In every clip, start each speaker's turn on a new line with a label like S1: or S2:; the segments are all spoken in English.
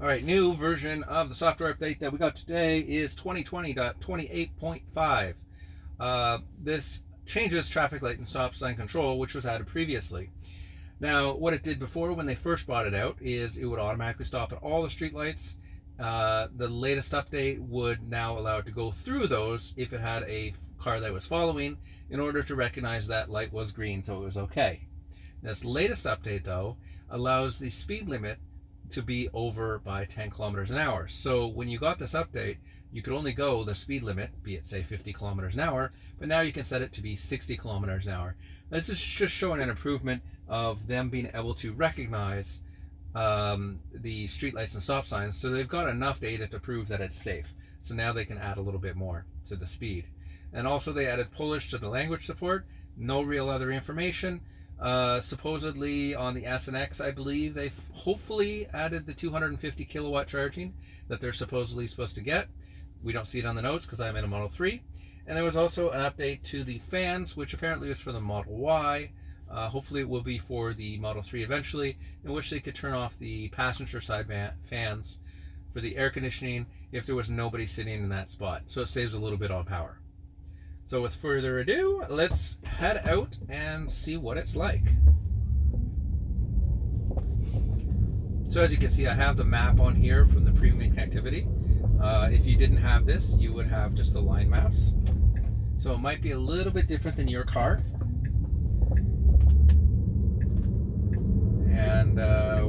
S1: All right, new version of the software update that we got today is 2020.28.5. This changes traffic light and stop sign control, which was added previously. Now, what it did before when they first brought it out is it would automatically stop at all the streetlights. The latest update would now allow it to go through those if it had a car that was following in order to recognize that light was green, so it was okay. This latest update, though, allows the speed limit to be over by 10 kilometers an hour. So when you got this update, you could only go the speed limit, be it say 50 kilometers an hour, but now you can set it to be 60 kilometers an hour. This is just showing an improvement of them being able to recognize the streetlights and stop signs. So they've got enough data to prove that it's safe. So now they can add a little bit more to the speed. And also they added Polish to the language support. No real other information. Supposedly on the S and X, I believe they've hopefully added the 250 kilowatt charging that they're supposedly supposed to get. We don't see it on the notes because I'm in a Model 3. And there was also an update to the fans, which apparently was for the Model Y. Hopefully it will be for the Model 3 eventually, in which they could turn off the passenger side fans for the air conditioning if there was nobody sitting in that spot. So it saves a little bit on power. So with further ado, let's head out and see what it's like. So as you can see, I have the map on here from the premium connectivity. If you didn't have this, you would have just the line maps. So it might be a little bit different than your car. And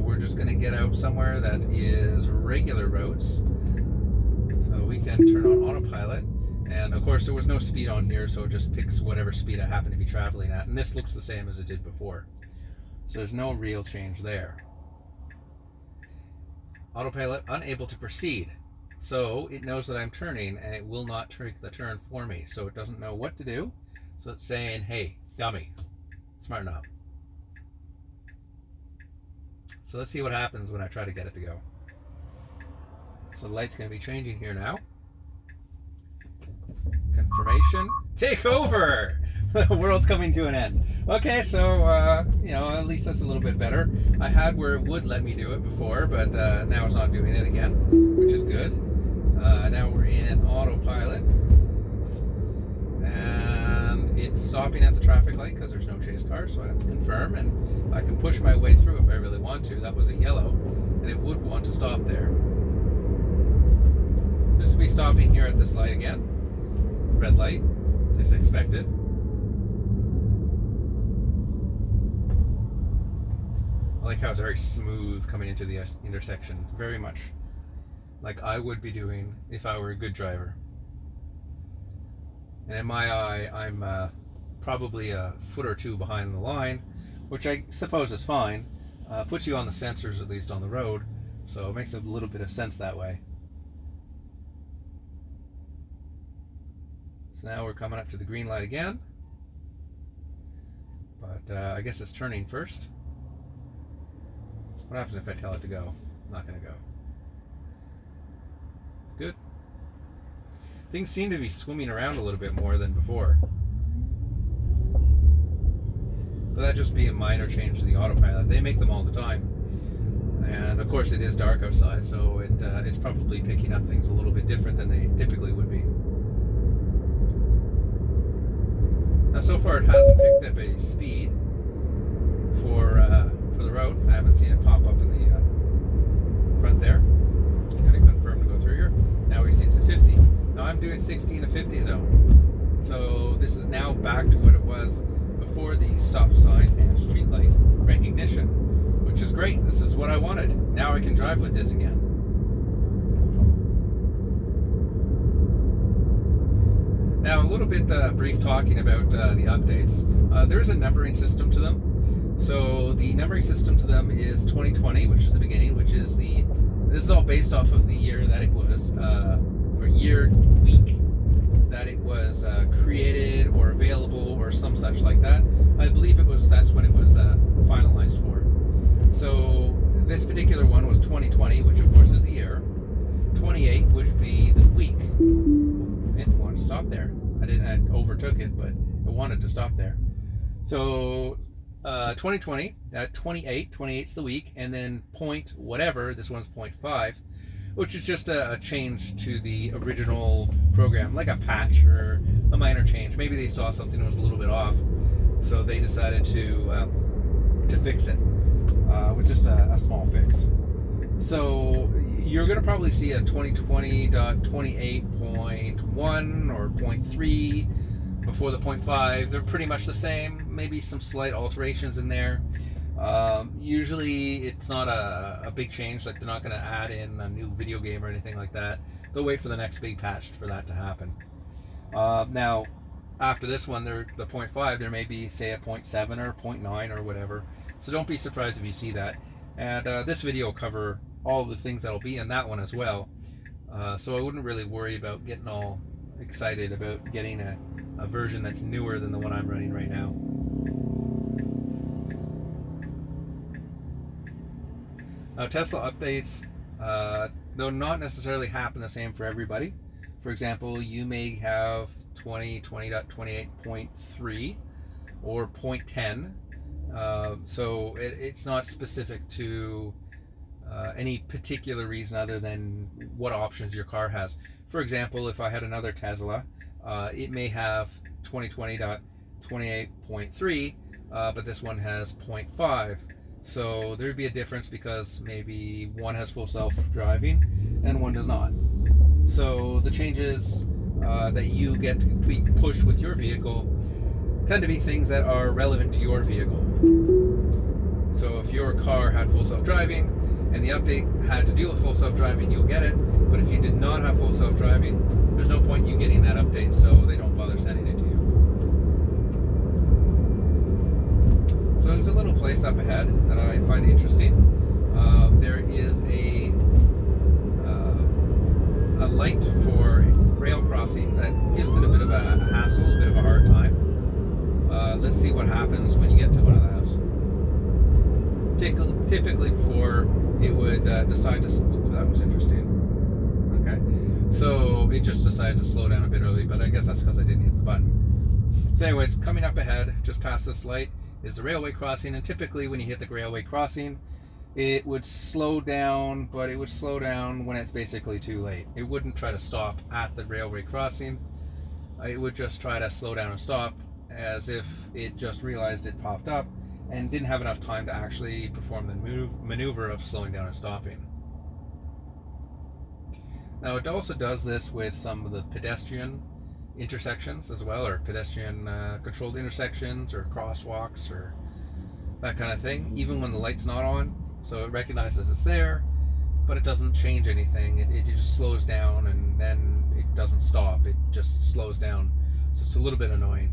S1: we're just going to get out somewhere that is regular roads. So we can turn on autopilot. And of course there was no speed on here, so it just picks whatever speed I happen to be traveling at. And this looks the same as it did before. So there's no real change there. Autopilot unable to proceed. So it knows that I'm turning and it will not take the turn for me. So it doesn't know what to do. So it's saying, hey, dummy, smarten up. So let's see what happens when I try to get it to go. So the light's going to be changing here now. Confirmation. Take over! The world's coming to an end. Okay, so, at least that's a little bit better. I had where it would let me do it before, but now it's not doing it again, which is good. Now we're in autopilot. And it's stopping at the traffic light because there's no chase car, so I have to confirm, and I can push my way through if I really want to. That was a yellow, and it would want to stop there. This will be stopping here at this light again. Red light, just expected. I like how it's very smooth coming into the intersection. Very much like I would be doing if I were a good driver. And in my eye, I'm probably a foot or two behind the line, which I suppose is fine. Puts you on the sensors, at least on the road, so it makes a little bit of sense that way. So now we're coming up to the green light again. But I guess it's turning first. What happens if I tell it to go? Not going to go. Good. Things seem to be swimming around a little bit more than before. But that'd just be a minor change to the autopilot. They make them all the time. And of course it is dark outside, so it's probably picking up things a little bit different than they typically would be. Now so far it hasn't picked up a speed for the road. I haven't seen it pop up in the front there. Just going to confirm to go through here. Now we see it's a 50. Now I'm doing 60 in a 50 zone. So this is now back to what it was before the stop sign and street light recognition, which is great. This is what I wanted. Now I can drive with this again. Now a little bit brief talking about the updates. There's a numbering system to them. So the numbering system to them is 2020, which is the beginning, which is this is all based off of the year that it was, or year week that it was created or available or some such like that. I believe that's when it was finalized for. So this particular one was 2020, which of course is the year. 28 would be the week. It wanted to stop there. I overtook it, but it wanted to stop there. So 2020 at 28. 28's the week, and then point whatever. This one's 0.5, which is just a change to the original program, like a patch or a minor change. Maybe they saw something that was a little bit off, so they decided to fix it with just a small fix. So you're going to probably see a 2020.28.1 or 0.3 before the 0.5. They're pretty much the same, maybe some slight alterations in there. Usually it's not a big change, like they're not going to add in a new video game or anything like that. They'll wait for the next big patch for that to happen. Now, after this one, the 0.5, there may be, say, a 0.7 or 0.9 or whatever. So don't be surprised if you see that. And this video will cover all the things that'll be in that one as well. So I wouldn't really worry about getting all excited about getting a version that's newer than the one I'm running right now. Now, Tesla updates, they'll not necessarily happen the same for everybody. For example, you may have 20.28.3 or 0.10. So it's not specific to any particular reason other than what options your car has. For example, if I had another Tesla, it may have 2020.28.3, but this one has 0.5. So there'd be a difference because maybe one has full self-driving and one does not. So the changes that you get to push with your vehicle tend to be things that are relevant to your vehicle. So if your car had full self-driving and the update had to deal with full self-driving, you'll get it. But if you did not have full self-driving, there's no point in you getting that update, so they don't bother sending it to you. So there's a little place up ahead that I find interesting. There is a light for rail crossing that gives it a bit of a hassle, a bit of a hard time. Let's see what happens when you get to one of those. Typically before it would decide to... Ooh, that was interesting. Okay. So it just decided to slow down a bit early, but I guess that's because I didn't hit the button. So anyways, coming up ahead, just past this light, is the railway crossing, and typically when you hit the railway crossing, it would slow down, but it would slow down when it's basically too late. It wouldn't try to stop at the railway crossing. It would just try to slow down and stop as if it just realized it popped up and didn't have enough time to actually perform the maneuver of slowing down and stopping. Now it also does this with some of the pedestrian intersections as well, or pedestrian controlled intersections or crosswalks or that kind of thing, even when the light's not on. So it recognizes it's there, but it doesn't change anything. It just slows down, and then it doesn't stop. It just slows down. So it's a little bit annoying.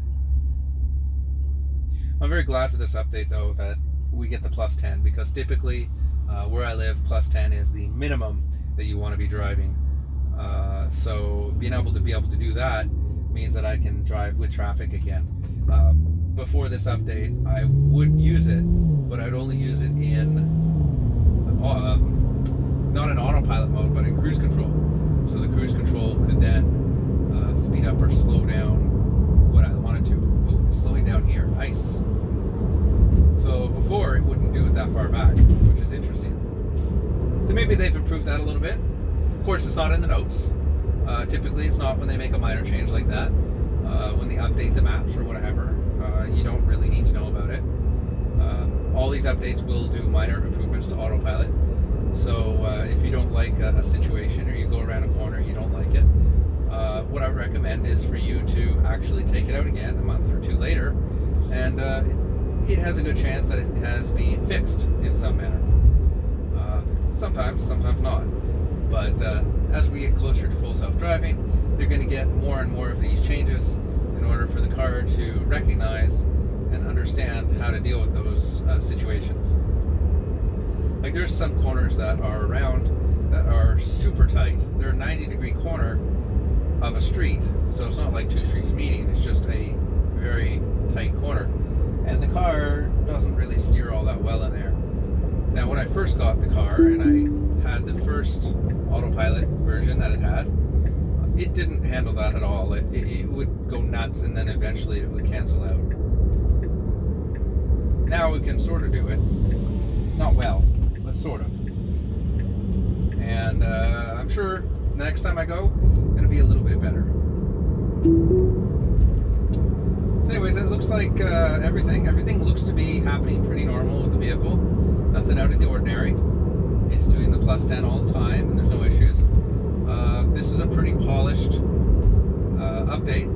S1: I'm very glad for this update, though, that we get the +10, because typically where I live, +10 is the minimum that you want to be driving. So being able to do that means that I can drive with traffic again. Before this update, I would use it, but I'd only use it in not in autopilot mode, but in cruise control. So the cruise control could then speed up or slow down what I wanted to. Ooh, it's slowing down here. Nice. So before, it wouldn't do it that far back, which is interesting. So maybe they've improved that a little bit. Of course, it's not in the notes. Typically, it's not when they make a minor change like that. When they update the maps or whatever, you don't really need to know about it. All these updates will do minor improvements to autopilot. So if you don't like a situation, or you go around a corner and you don't like it, what I would recommend is for you to actually take it out again a month or two later, and it has a good chance that it has been fixed in some manner. Sometimes not. But as we get closer to full self-driving, they're going to get more and more of these changes in order for the car to recognize and understand how to deal with those situations. Like, there's some corners that are around that are super tight. They're a 90-degree corner of a street, so it's not like two streets meeting. It's just a very tight corner, and the car doesn't really steer all that well in there. Now, when I first got the car and I had the first autopilot version that it had, it didn't handle that at all. It would go nuts, and then eventually it would cancel out. Now we can sort of do it. Not well, but sort of. And I'm sure the next time I go, it'll be a little bit better. So anyways, it looks like everything looks to be happening pretty normal with the vehicle. Nothing out of the ordinary. It's doing the +10 all the time, and there's no issues. This is a pretty polished update.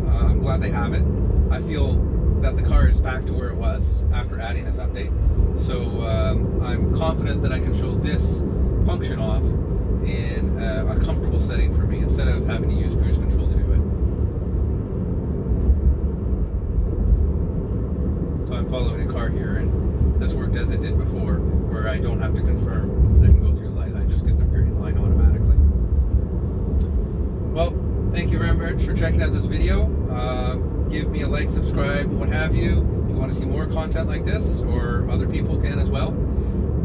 S1: I'm glad they have it. I feel that the car is back to where it was after adding this update. So I'm confident that I can show this function off in a comfortable setting for me instead of having to use cruise control to do it. So I'm following a car here, and this worked as it did before, where I don't have to confirm. I can go through light. I just get the green line automatically. Well, thank you very much for checking out this video. Give me a like, subscribe, what have you, if you want to see more content like this, or other people can as well.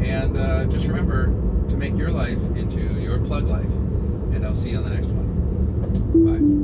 S1: And just remember to make your life into your plug life. And I'll see you on the next one. Bye.